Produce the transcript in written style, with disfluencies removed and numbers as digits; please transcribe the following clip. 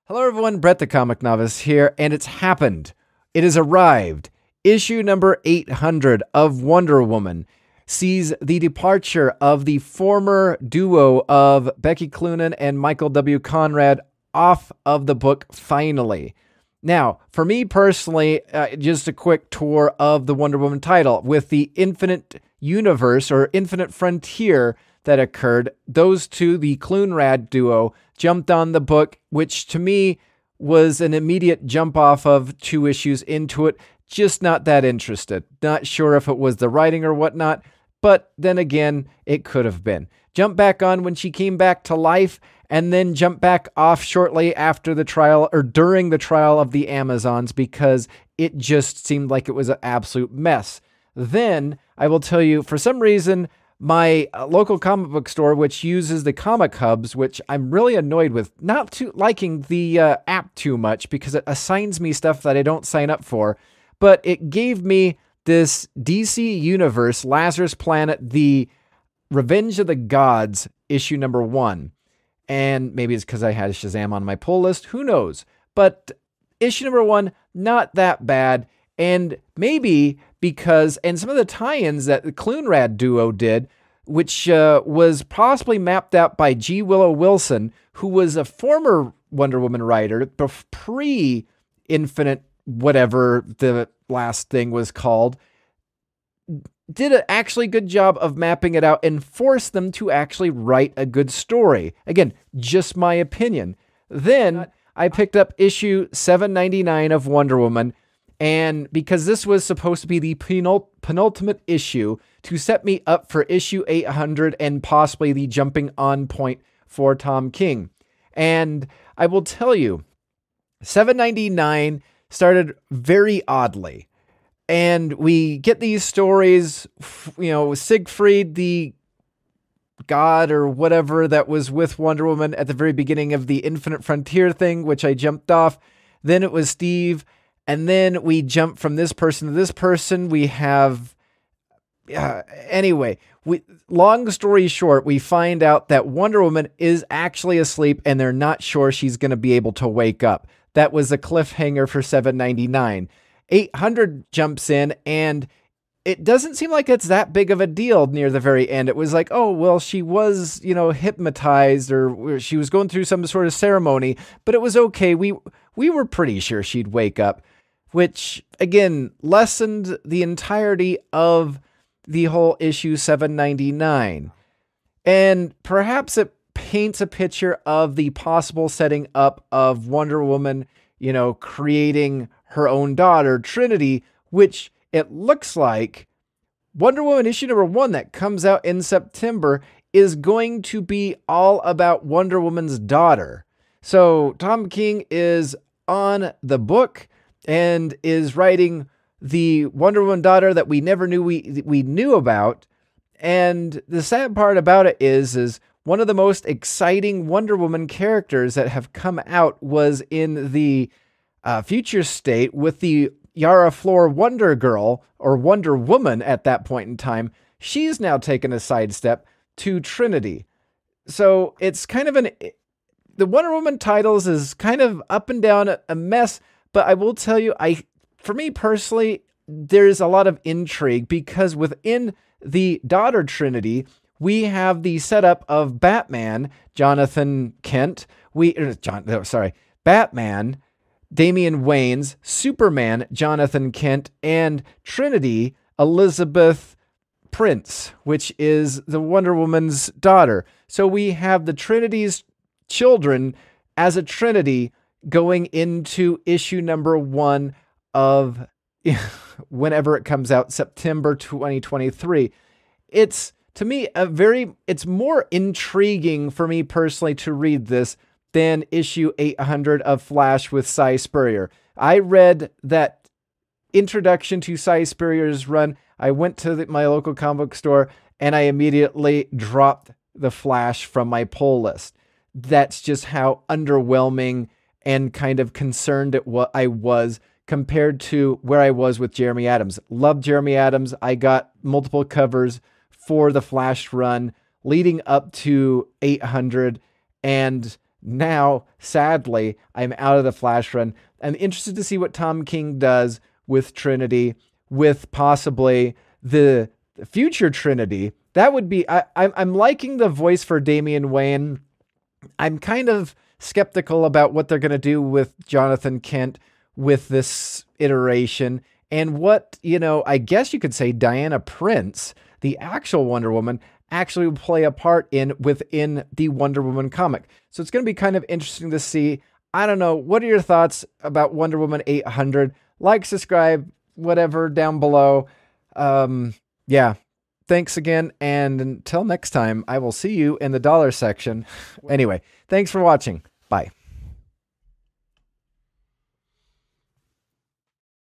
Hello everyone, Brett the Comic Novice here, and it's happened. It has arrived. Issue number 800 of Wonder Woman sees the departure of the former duo of Becky Cloonan and Michael W. Conrad off of the book finally. Now, for me personally, just a quick tour of the Wonder Woman title. With the Infinite Universe or Infinite Frontier that occurred, those two, the Cloonan duo, jumped on the book, which to me was an immediate jump off of 2 issues into it. Just not that interested. Not sure if it was the writing or whatnot, but then again, it could have been. Jump back on when she came back to life, and then jump back off shortly after the trial or during the trial of the Amazons because it just seemed like it was an absolute mess. Then, I will tell you, for some reason, my local comic book store, which uses the comic hubs, which I'm really annoyed with, not too liking the app too much because it assigns me stuff that I don't sign up for, but it gave me this DC Universe Lazarus Planet, the Revenge of the Gods, issue number 1. And maybe it's because I had Shazam on my pull list, who knows? But issue number 1, not that bad. And maybe because, and some of the tie-ins that the Cloonan duo did, which was possibly mapped out by G. Willow Wilson, who was a former Wonder Woman writer, pre-Infinite, whatever the last thing was called, did an actually good job of mapping it out and forced them to actually write a good story. Again, just my opinion. Then I picked up issue 799 of Wonder Woman, and because this was supposed to be the penultimate issue to set me up for issue 800 and possibly the jumping on point for Tom King. And I will tell you, 799 started very oddly. And we get these stories, Siegfried, the god or whatever that was with Wonder Woman at the very beginning of the Infinite Frontier thing, which I jumped off. Then it was Steve. And then we jump from this person to this person. We have, long story short, we find out that Wonder Woman is actually asleep and they're not sure she's going to be able to wake up. That was a cliffhanger for 799. 800 jumps in and it doesn't seem like it's that big of a deal near the very end. It was like, oh, well, she was, hypnotized or she was going through some sort of ceremony, but it was okay. We were pretty sure she'd wake up, which again lessened the entirety of the whole issue 799. And perhaps it paints a picture of the possible setting up of Wonder Woman, creating her own daughter, Trinity, which it looks like Wonder Woman issue number 1 that comes out in September is going to be all about Wonder Woman's daughter. So Tom King is on the book and is writing the Wonder Woman daughter that we never knew we knew about. And the sad part about it is one of the most exciting Wonder Woman characters that have come out was in the future state with the Yara Flor Wonder Girl or Wonder Woman at that point in time. She's now taken a sidestep to Trinity. So it's kind of the Wonder Woman titles is kind of up and down a mess, but I will tell you, for me personally, there's a lot of intrigue because within the daughter Trinity, we have the setup of Batman, Jonathan Kent, Batman, Damian Wayans, Superman, Jonathan Kent, and Trinity, Elizabeth Prince, which is the Wonder Woman's daughter. So we have the Trinity's children as a Trinity going into issue number 1 of whenever it comes out, September 2023. It's, to me, it's more intriguing for me personally to read this than issue 800 of Flash with Cy Spurrier. I read that introduction to Cy Spurrier's run. I went to my local comic book store and I immediately dropped the Flash from my pull list. That's just how underwhelming and kind of concerned I was compared to where I was with Jeremy Adams. Loved Jeremy Adams. I got multiple covers for the Flash run leading up to 800, and Now, sadly, I'm out of the Flash run. I'm interested to see what Tom King does with Trinity, with possibly the future Trinity. That would be, I'm liking the voice for Damian Wayne. I'm kind of skeptical about what they're going to do with Jonathan Kent with this iteration, and what, I guess you could say Diana Prince, the actual Wonder Woman, actually will play a part within the Wonder Woman comic. So it's going to be kind of interesting to see. I don't know. What are your thoughts about Wonder Woman 800? Like, subscribe, whatever down below. Yeah. Thanks again. And until next time, I will see you in the dollar section. Anyway, thanks for watching. Bye.